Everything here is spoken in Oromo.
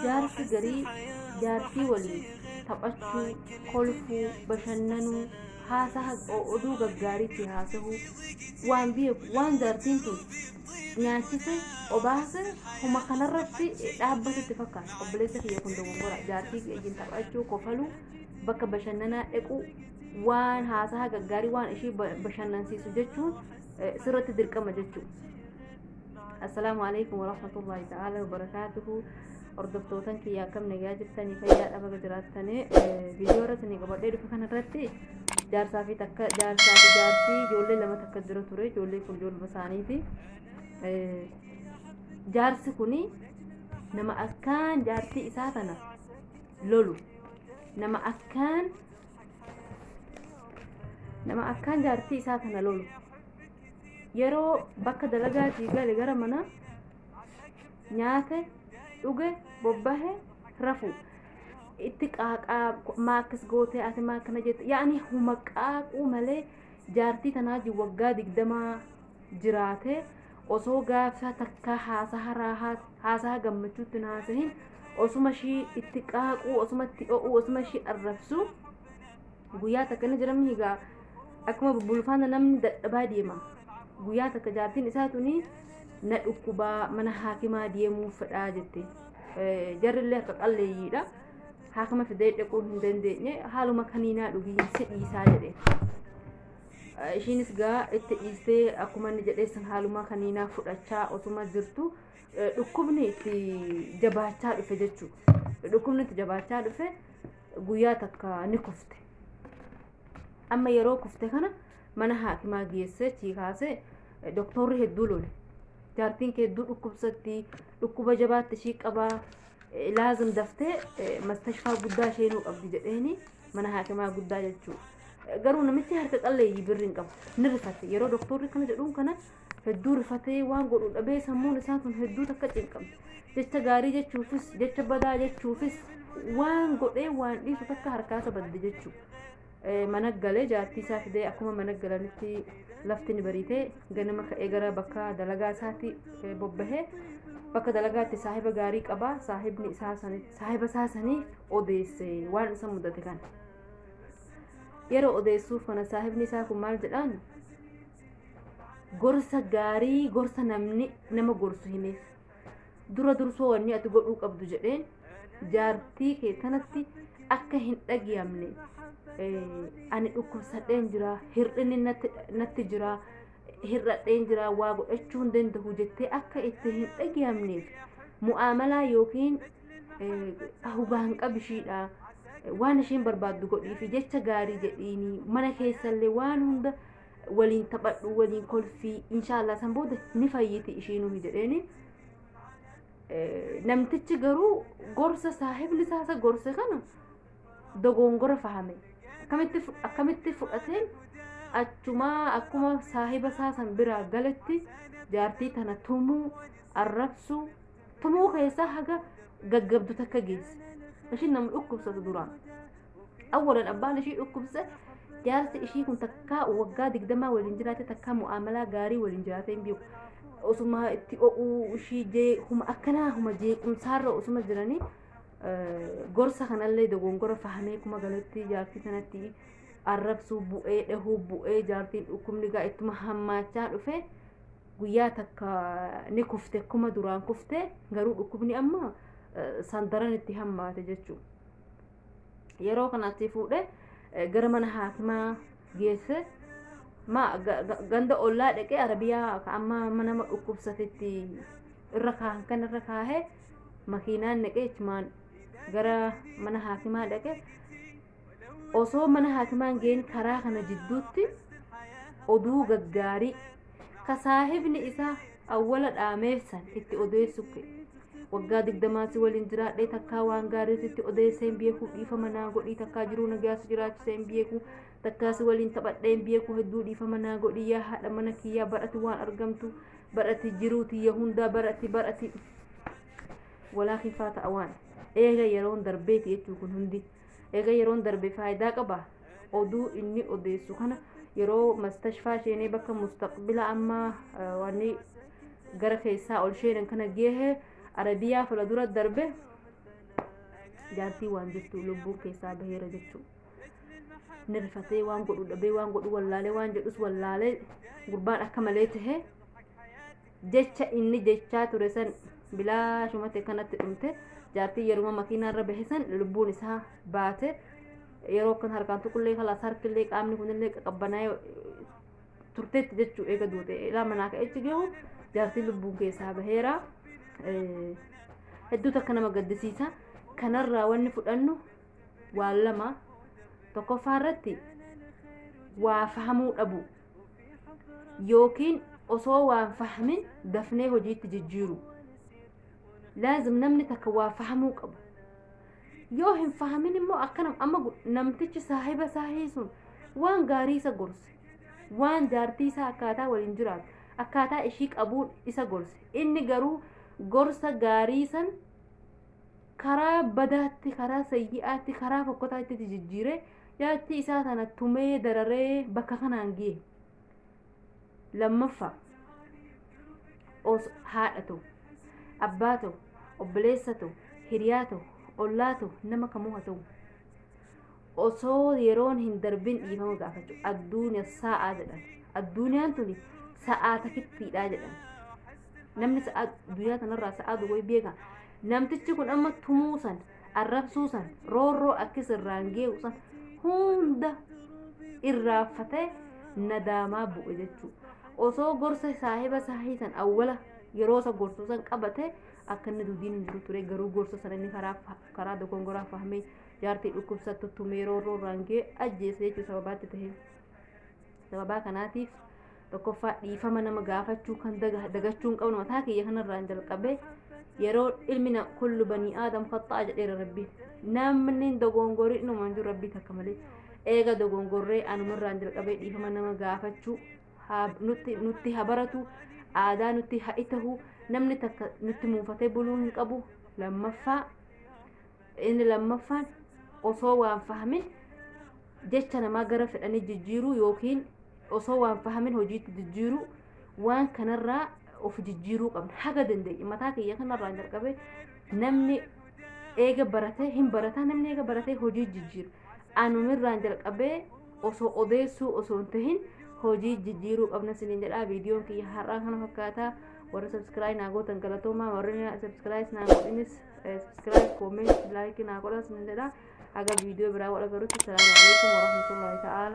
jaarsi garii jaartii waliin taphachuu kolfuu bashannanuu haasaa oduu gaggaariitti haasa'uu waan beeku waan jaartiin tun nyaachise obaase huma kanarratti dhaabbatetti fakkaata obboleessa kiyya kun dogongora jaartii wajjin taphachuu kofaluu bakka bashannanaa dhaquu waan haasaa gaggaarii waan ishii bashannansiisu jechuun sirratti dirqama jechuudha. Assalaamu alaykum wa rahmatullahi ta'ala wa barakatuhu. Hordoftoota kiyya akkam nagaa jirtanii fayyaa dhaba jiraatanii viidiyoo irratti ni qabadhee dhufe kanarratti jaarsaa fi jaartii ijoollee lama takka jira ture ijoollee kun ijoollee isaaniiti. Jaarsi kuni nama akkaan jaartii isaa tana lolu nama akkaan jaartii isaa tana lolu yeroo bakka dalagaatii gale gara mana nyaate dhuge bobbahe rafu itti qaaqaa maakkis gootee ati maakkana jette yaani huma qaaquu malee jaartii tanaa waggaa 20 jiraate osoo gaafsa takka haasaa gammachuutti naasahin osuma shii itti qaaquu osuma itti o'uu osuma shii arrabsu guyyaa takka ni jiramni higaa akkuma bulfaana namni dadhabaa deema guyyaa takka jaartiin isaa tuni na dhukkubaa mana haakimaa deemuu fedhaa jette jarrillee akka qalleeyyiidha haakima fidee dhaquu hin dandeenye haaluma kaniinaa dhugii sidhiisaa jedhe ishiinis gaa itti dhiistee akkuma inni jedheessan haaluma kaniinaa fudhachaa osuma jirtu dhukkubni itti jabaachaa dhufe jechuudha. Dhukkubni itti jabaachaa dhufe guyyaa takka ni kufte. Amma yeroo kufte kana mana haakimaa geesse chiikaase doktorri hedduu lole. Jaartiin kee hedduu dhukkubsatti dhukkuba jabaatti ishii qabaa laazim daftee mastashfaa guddaa isheenuu qabdi jedheeni mana haakimaa guddaa jechuudha. Garuu namichi harka qalleeyyii birriin qabu ni rifate yeroo doktorri kana jedhuun kana hedduu rifatee waan godhu dhabee sammuun isaa kun hedduu takka cinqamte jecha gaarii jechuufis jecha badaa jechuufis waan godhee waan dhiisu takka harkaasa badde jechuudha. Mana galee jaartii isaa fidee akkuma mana galanitti lafti ni bariitee ganama ka'ee gara bakka dalagaa isaatti bobbahee bakka dalagaatti saahiba gaarii qabaa saahiba isaa saniif odeesse waan isa mudate kana. Yeroo odeessuuf kana saahibni isaa kun maal jedhaan gorsa gaarii gorsa nama gorsu himeef dura dursoo wanni ati godhuu qabdu jedheen jaartii kee kanatti akka hin dhagiyamne ani dhukkubsadheen jira hir'inni natti jira hir'adheen jira waa godhachuu hin danda'u jettee akka itti hin dhagiyamneef mu'aamalaa yookiin hubaan qabishiidha waan isheen barbaaddu godhii fi jecha gaarii jedhiini mana keessallee waan hunda waliin taphadhu waliin kolfii inshallah san booda ni fayyiti isheenuu jedheeni namtichi garuu gorsa saahibni isaa gorsa kana dogongora fahame akkamitti fudhateen achuma akkuma saahiba isaa san biraa galetti jaartii tana tumuu arrabsu tumuu keessaa haga gaggabdu takka geesse ishiin nama dhukkubsatu duraan awwalan abbaan ishii dhukkubse jaarsi ishii kun takka waggaa 20 waliin jiraate takka mu'aamalaa gaarii waliin jiraate hin beeku osuma itti o'uu ishii jee huma akkanaa huma jeequmsaarra osuma jiranii gorsa kanallee dogongora fahamee kuma galatti jaartii sanatti arrabsuu bu'ee dhahuu bu'ee jaartiin dhukkubni gaa ittuma hammaachaa dhufe guyyaa takka ni kufte kuma duraan kufte garuu dhukkubni amma sandaran itti hammaate jechuudha. Yeroo kanatti fuudhee gara mana haakimaa geesse ganda ollaa dhaqee arabiyaa amma mana dhukkubsatetti irra kaahee makiinaan dhaqee ichumaan gara mana haakimaa dhaqee osoo mana haakimaan geen karaa kana jidduutti oduu gaggaarii ka saahibni isaa awwala dhaameessan itti odeessu waggaa 20 waliin jiraadhee takkaa waan gaariitti odeesseen beeku dhiifama naa godhii takkaa jiruu nagaas jiraachiseen beeku takkaas waliin taphadheen beeku hedduu dhiifama naa godhii yaa haadha mana kiyyaa barati waan argamtu barati jiruuti yaa hundaa barati walaakin faata awaan eega yeroon darbeeti jechuu kun hundi eega yeroon darbe faayidaa qaba oduu inni odeessu kana yeroo mastashfaa isheenii bakka mustaqbila amma wanni gara keessaa ol sheenan kana geehe arabiyaa fula dura darbe jaartii waan jirtu lubbuu keessaa baheera jechuu nirfatee waan godhu dhabee waan godhu wallaalee waan jedhus wallaalee gurbaan akka malee tahe jecha inni jechaa ture san bilaa shumate kanatti dhumte jaartii yeruma makiinaarra bahe san lubbuun isaa baate yeroo kan harkaan tuqullee kalaas harkillee qaamni kunillee qaqqabbanaa turteetti jechuu eega duute ilaa manaa ka'echi gahu jaartii lubbuun keessaa baheera hedduu takka nama gaddisiisa kanarraa wanni fudhannu waan lama tokkoffaa irratti waa fahamuu dhabu yookiin osoo waan fahamin dafnee hojiitti jijjiiru laazim namni takka waa fahamuu qabu yoo hin fahamin immoo akkanam amma namtichi saahiba saahii sun waan gaarii isa gorse waan jaartii isaa akkaataa waliin jiraatu akkaataa ishii qabuun isa gorse inni garuu gorsa gaarii san karaa badaatti karaa sayyi'aatti karaa fokkotaatti jijjiiree jaartii isaa tana tumee dararee bakka kanaan ga'e lammaffaa haadha ta'u abbaa ta'u obboleessa ta'u hiriyaa ta'u ollaa ta'u nama kamuu haa ta'u osoo yeroon hin darbin dhiifama gaafachuu adduunyaa sa'aa jedhan adduunyaan tuni sa'aa takittiidhaa jedhan namni sa'aa addunyaa tanarraa sa'aa duwwaa beeka namtichi kun amma tumuusan arrabsuusan roorroo akkis irraan gee'u san hunda irraaffatee nadaamaa bu'e jechuu osoo gorsa saahiba saahii san awwala yeroo isa gorsuu san qabate akka inni duudiin hin jiru ture garuu gorsa sana inni karaa dogongoraa fahamee jaartii dhukkubsattu tumee roorroo irraan gee'e ajjeese jechuu sababaatti ta'e sababaa kanaatiif tokkoffaa dhiifama nama gaafachuu kan dagachuun qabnu mataa kiyya kanarraan jalqabee yeroo ilmi kullu banii aadam khaxaa jedheera rabbi namni dogongorii inumaan jiru rabbi takka malee eega dogongorree anumarraan jalqabee dhiifama nama gaafachuu nutti habaratu aadaa nutti ha'itahu namni takka nutti muufatee buluu hin qabu lammaffaan osoo waan fahamin jecha namaa gara fedhanii jijjiiruu yookiin osoo waan fahamin hojiitti jijjiiruu waan kanarraa of jijjiiruu qabna haga dandeenye mataa kiyya kanarraan jalqabee namni eega baratee hin barataa namni eega baratee hojii jijjiiru anumirraan jalqabee osoo odeessuu osoo hin tahin hojii jijjiiruu qabna siniin jedhaa viidiyoon kiyya har'aa kana fakkaataa warra subscribe naa gootan galatoomaa warri subscribe naa godhinis subscribe comment like naa godhaa siniin jedhaa haga viidiyoo biraa wal agarrutti salaamu alaikum warahmatullahi ta'ala